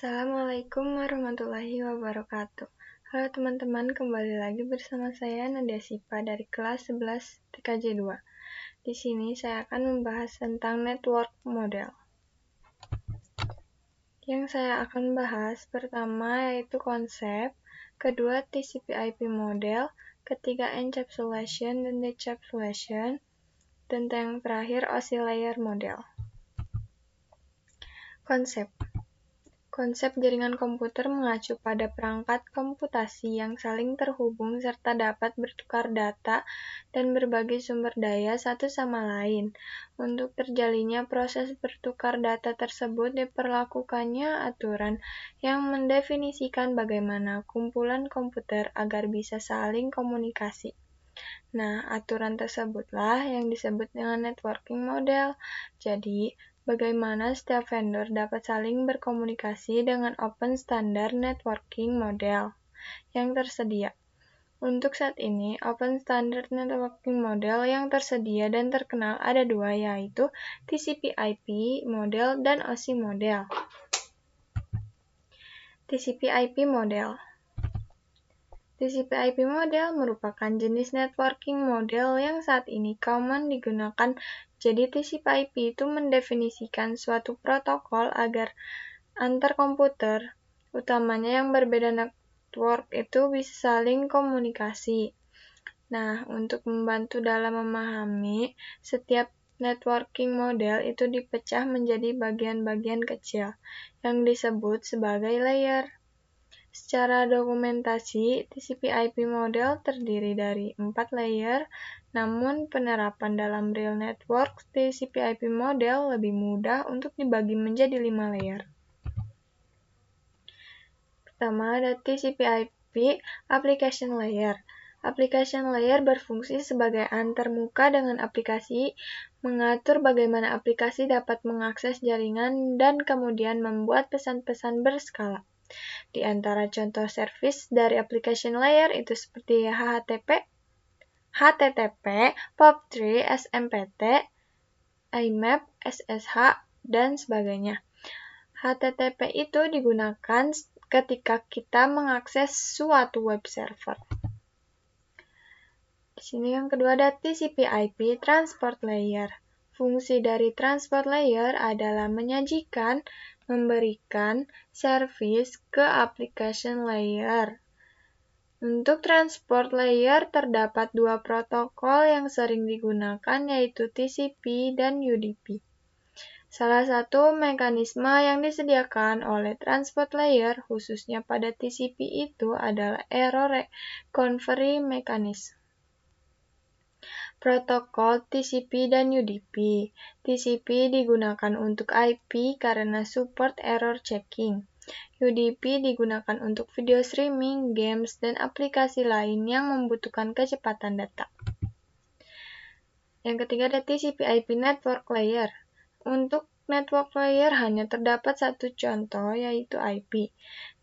Assalamualaikum warahmatullahi wabarakatuh. Halo teman-teman, kembali lagi bersama saya Nadia Sipa dari kelas 11 TKJ 2. Di sini saya akan membahas tentang network model. Yang saya akan bahas pertama yaitu konsep, kedua TCP/IP model, ketiga encapsulation dan decapsulation, dan yang terakhir OSI layer model. Konsep jaringan komputer mengacu pada perangkat komputasi yang saling terhubung serta dapat bertukar data dan berbagi sumber daya satu sama lain. Untuk terjalinnya proses bertukar data tersebut diperlakukannya aturan yang mendefinisikan bagaimana kumpulan komputer agar bisa saling komunikasi. Nah, aturan tersebutlah yang disebut dengan networking model. Jadi, bagaimana setiap vendor dapat saling berkomunikasi dengan open standard networking model yang tersedia. Untuk saat ini, open standard networking model yang tersedia dan terkenal ada dua, yaitu TCP/IP model dan OSI model. TCP/IP model TCP/IP model merupakan jenis networking model yang saat ini common digunakan. Jadi TCP/IP itu mendefinisikan suatu protokol agar antar komputer, utamanya yang berbeda network itu bisa saling komunikasi. Nah, untuk membantu dalam memahami, setiap networking model itu dipecah menjadi bagian-bagian kecil yang disebut sebagai layer. Secara dokumentasi, TCP/IP model terdiri dari 4 layer, namun penerapan dalam real network TCP/IP model lebih mudah untuk dibagi menjadi 5 layer. Pertama ada TCP/IP Application Layer. Application Layer berfungsi sebagai antarmuka dengan aplikasi, mengatur bagaimana aplikasi dapat mengakses jaringan dan kemudian membuat pesan-pesan berskala. Di antara contoh service dari application layer itu seperti HTTP, POP3, SMPT, IMAP, SSH, dan sebagainya. HTTP itu digunakan ketika kita mengakses suatu web server. Di sini yang kedua ada TCP/IP Transport Layer. Fungsi dari transport layer adalah memberikan service ke application layer. Untuk transport layer terdapat dua protokol yang sering digunakan yaitu TCP dan UDP. Salah satu mekanisme yang disediakan oleh transport layer khususnya pada TCP itu adalah error recovery mechanism. Protokol TCP dan UDP. TCP digunakan untuk IP karena support error checking. UDP digunakan untuk video streaming, games, dan aplikasi lain yang membutuhkan kecepatan data. Yang ketiga ada TCP/IP Network Layer. Untuk network layer hanya terdapat satu contoh yaitu IP.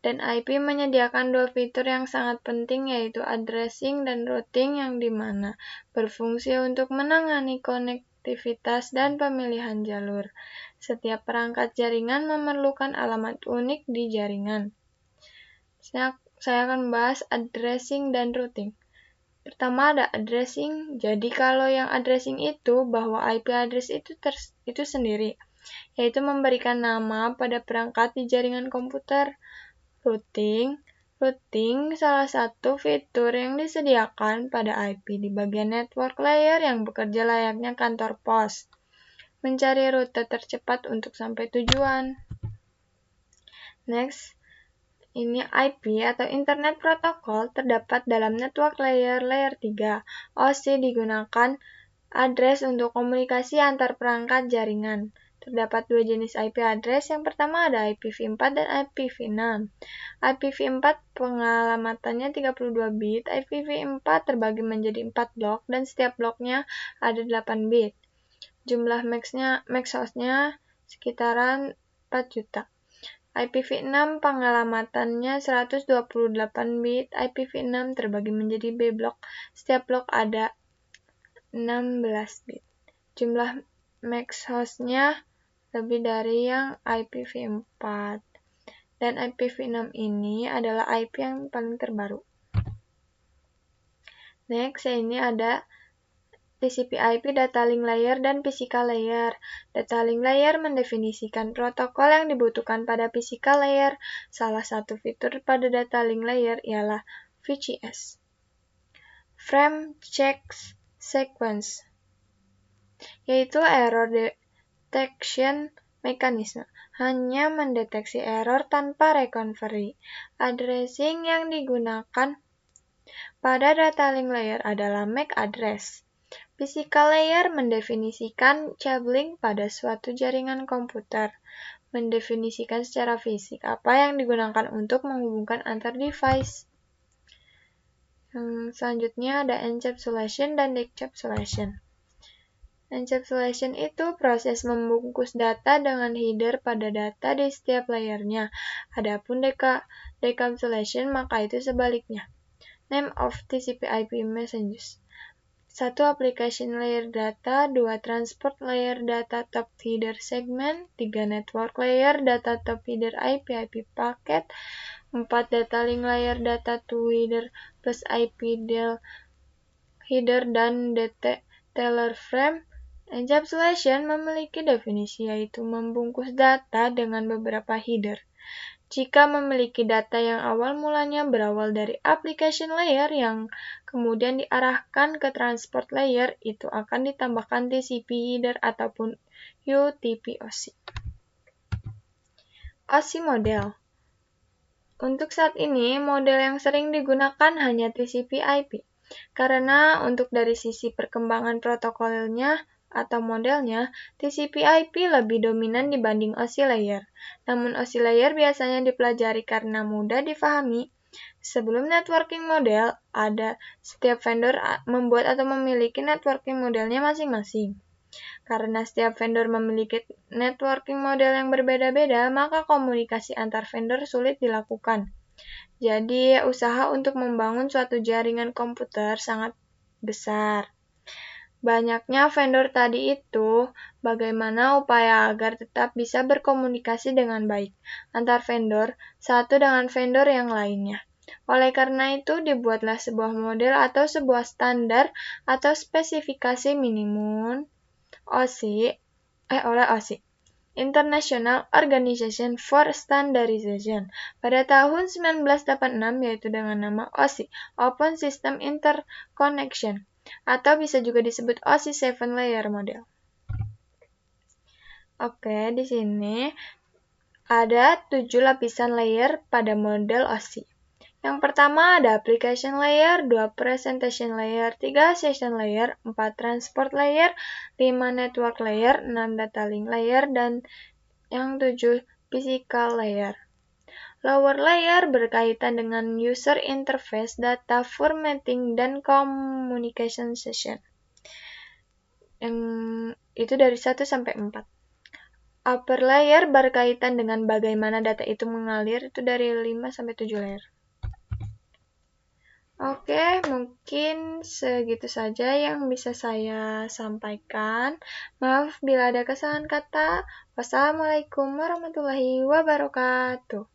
Dan IP menyediakan dua fitur yang sangat penting yaitu addressing dan routing yang dimana berfungsi untuk menangani konektivitas dan pemilihan jalur. Setiap perangkat jaringan memerlukan alamat unik di jaringan. Saya akan membahas addressing dan routing. Pertama ada addressing. Jadi kalau yang addressing itu bahwa IP address itu sendiri, yaitu memberikan nama pada perangkat di jaringan komputer. Routing salah satu fitur yang disediakan pada IP di bagian network layer yang bekerja layaknya kantor pos, mencari rute tercepat untuk sampai tujuan. Next, ini IP atau Internet Protocol terdapat dalam network layer 3. OSI digunakan address untuk komunikasi antar perangkat jaringan. Terdapat dua jenis IP address. Yang pertama ada IPv4 dan IPv6. IPv4 pengalamannya 32 bit, IPv4 terbagi menjadi 4 blok dan setiap bloknya ada 8 bit. Jumlah max hostnya sekitaran 4 juta. IPv6 pengalamannya 128 bit, IPv6 terbagi menjadi B blok, setiap blok ada 16 bit. Jumlah max hostnya lebih dari yang IPv4. Dan IPv6 ini adalah IP yang paling terbaru. Next, ini ada TCP/IP data link layer dan physical layer. Data link layer mendefinisikan protokol yang dibutuhkan pada physical layer. Salah satu fitur pada data link layer ialah VCS, Frame Check Sequence, yaitu error detection mechanism, hanya mendeteksi error tanpa recovery. Addressing yang digunakan pada data link layer adalah MAC address. Physical layer mendefinisikan cabling pada suatu jaringan komputer, mendefinisikan secara fisik apa yang digunakan untuk menghubungkan antar device. Selanjutnya ada encapsulation dan decapsulation. Encapsulation itu proses membungkus data dengan header pada data di setiap layernya. Adapun decapsulation maka itu sebaliknya. Name of TCP/IP messages. 1. Application layer data, 2. Transport layer data top header segment, 3. Network layer data top header IP packet, 4. Data link layer data to header plus IP del header dan teller frame. Encapsulation memiliki definisi yaitu membungkus data dengan beberapa header. Jika memiliki data yang awal mulanya berawal dari application layer yang kemudian diarahkan ke transport layer, itu akan ditambahkan TCP header ataupun UTP-OC. OC model. Untuk saat ini, model yang sering digunakan hanya TCP/IP. Karena untuk dari sisi perkembangan protokolnya atau modelnya, TCP/IP lebih dominan dibanding OC layer. Namun OC layer biasanya dipelajari karena mudah difahami. Sebelum networking model, setiap vendor membuat atau memiliki networking modelnya masing-masing. Karena setiap vendor memiliki networking model yang berbeda-beda, maka komunikasi antar vendor sulit dilakukan. Jadi, usaha untuk membangun suatu jaringan komputer sangat besar. Banyaknya vendor tadi itu, bagaimana upaya agar tetap bisa berkomunikasi dengan baik antar vendor, satu dengan vendor yang lainnya. Oleh karena itu, dibuatlah sebuah model atau sebuah standar atau spesifikasi minimum oleh OSI, International Organization for Standardization, pada tahun 1986, yaitu dengan nama OSI, Open System Interconnection, atau bisa juga disebut OSI 7 Layer Model. Oke, di sini ada 7 lapisan layer pada model OSI. Yang pertama ada application layer, 2 presentation layer, 3 session layer, 4 transport layer, 5 network layer, 6 data link layer, dan yang 7 physical layer. Lower layer berkaitan dengan user interface, data formatting, dan communication session. Yang itu dari 1 sampai 4. Upper layer berkaitan dengan bagaimana data itu mengalir, itu dari 5 sampai 7 layer. Oke, mungkin segitu saja yang bisa saya sampaikan. Maaf bila ada kesalahan kata. Wassalamualaikum warahmatullahi wabarakatuh.